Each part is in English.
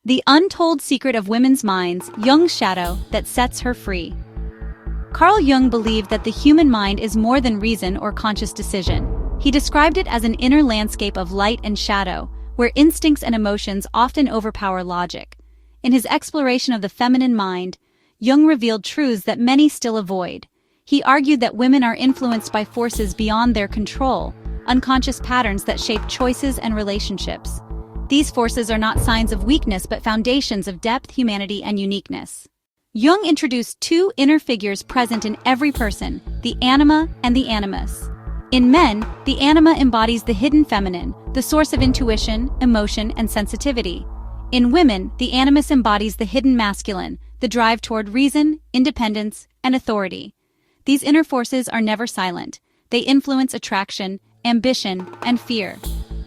The Untold Secret of Women's Minds, Jung's Shadow That Sets Her Free. Carl Jung believed that the human mind is more than reason or conscious decision. He described it as an inner landscape of light and shadow, where instincts and emotions often overpower logic. In his exploration of the feminine mind, Jung revealed truths that many still avoid. He argued that women are influenced by forces beyond their control, unconscious patterns that shape choices and relationships. These forces are not signs of weakness but foundations of depth, humanity, and uniqueness. Jung introduced two inner figures present in every person, the anima and the animus. In men, the anima embodies the hidden feminine, the source of intuition, emotion, and sensitivity. In women, the animus embodies the hidden masculine, the drive toward reason, independence, and authority. These inner forces are never silent. They influence attraction, ambition, and fear.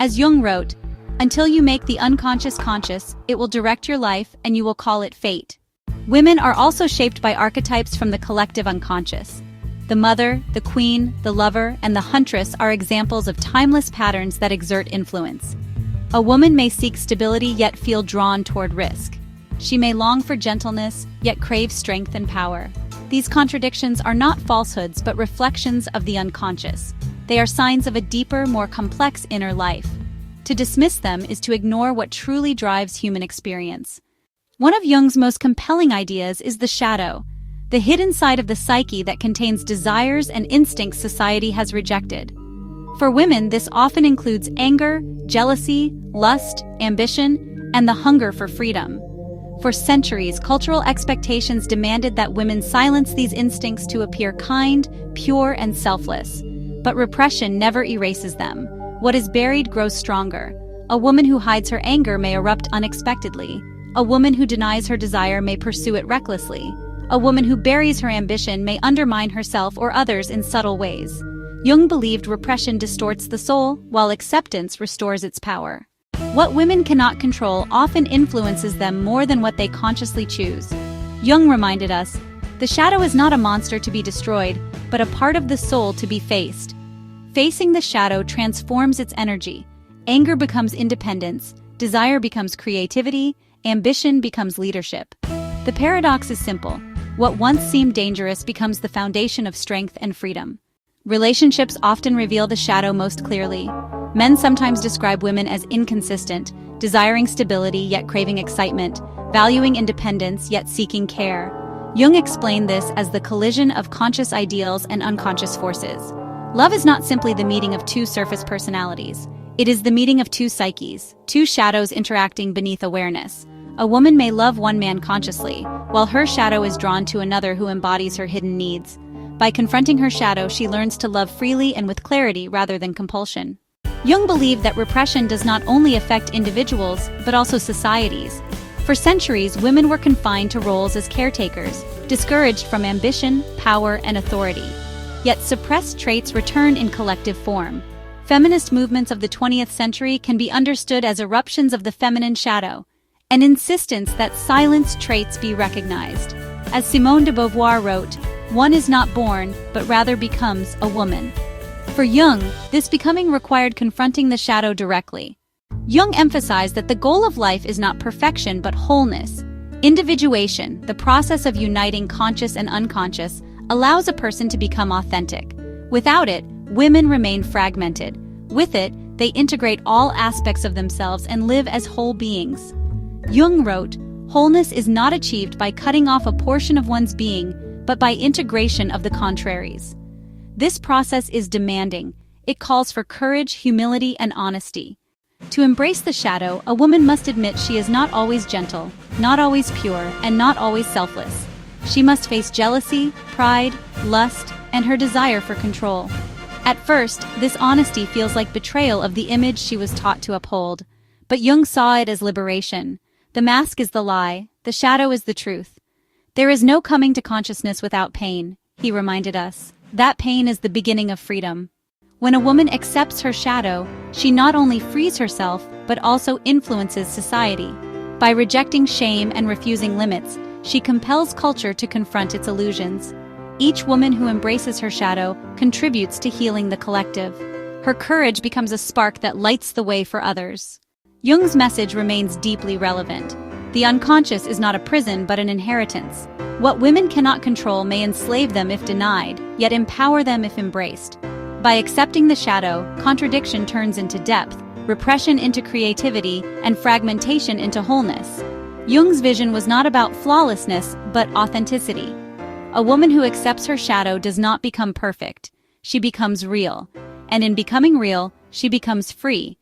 As Jung wrote, "Until you make the unconscious conscious, it will direct your life and you will call it fate." Women are also shaped by archetypes from the collective unconscious. The mother, the queen, the lover, and the huntress are examples of timeless patterns that exert influence. A woman may seek stability yet feel drawn toward risk. She may long for gentleness yet crave strength and power. These contradictions are not falsehoods but reflections of the unconscious. They are signs of a deeper, more complex inner life. To dismiss them is to ignore what truly drives human experience. One of Jung's most compelling ideas is the shadow, the hidden side of the psyche that contains desires and instincts society has rejected. For women, this often includes anger, jealousy, lust, ambition, and the hunger for freedom. For centuries, cultural expectations demanded that women silence these instincts to appear kind, pure, and selfless. But repression never erases them. What is buried grows stronger. A woman who hides her anger may erupt unexpectedly. A woman who denies her desire may pursue it recklessly. A woman who buries her ambition may undermine herself or others in subtle ways. Jung believed repression distorts the soul, while acceptance restores its power. What women cannot control often influences them more than what they consciously choose. Jung reminded us, the shadow is not a monster to be destroyed, but a part of the soul to be faced. Facing the shadow transforms its energy. Anger becomes independence, desire becomes creativity, ambition becomes leadership. The paradox is simple. What once seemed dangerous becomes the foundation of strength and freedom. Relationships often reveal the shadow most clearly. Men sometimes describe women as inconsistent, desiring stability yet craving excitement, valuing independence yet seeking care. Jung explained this as the collision of conscious ideals and unconscious forces. Love is not simply the meeting of two surface personalities. It is the meeting of two psyches, two shadows interacting beneath awareness. A woman may love one man consciously, while her shadow is drawn to another who embodies her hidden needs. By confronting her shadow, she learns to love freely and with clarity rather than compulsion. Jung believed that repression does not only affect individuals, but also societies. For centuries, women were confined to roles as caretakers, discouraged from ambition, power, and authority. Yet suppressed traits return in collective form. Feminist movements of the 20th century can be understood as eruptions of the feminine shadow, an insistence that silenced traits be recognized. As Simone de Beauvoir wrote, "One is not born, but rather becomes a woman." For Jung, this becoming required confronting the shadow directly. Jung emphasized that the goal of life is not perfection but wholeness. Individuation, the process of uniting conscious and unconscious, allows a person to become authentic. Without it, women remain fragmented. With it, they integrate all aspects of themselves and live as whole beings. Jung wrote, "Wholeness is not achieved by cutting off a portion of one's being, but by integration of the contraries." This process is demanding. It calls for courage, humility, and honesty. To embrace the shadow, a woman must admit she is not always gentle, not always pure, and not always selfless. She must face jealousy, pride, lust, and her desire for control. At first, this honesty feels like betrayal of the image she was taught to uphold. But Jung saw it as liberation. The mask is the lie, the shadow is the truth. There is no coming to consciousness without pain, he reminded us. That pain is the beginning of freedom. When a woman accepts her shadow, she not only frees herself, but also influences society. By rejecting shame and refusing limits, she compels culture to confront its illusions. Each woman who embraces her shadow contributes to healing the collective. Her courage becomes a spark that lights the way for others. Jung's message remains deeply relevant. The unconscious is not a prison but an inheritance. What women cannot control may enslave them if denied, yet empower them if embraced. By accepting the shadow, contradiction turns into depth, repression into creativity, and fragmentation into wholeness. Jung's vision was not about flawlessness, but authenticity. A woman who accepts her shadow does not become perfect. She becomes real. And in becoming real, she becomes free,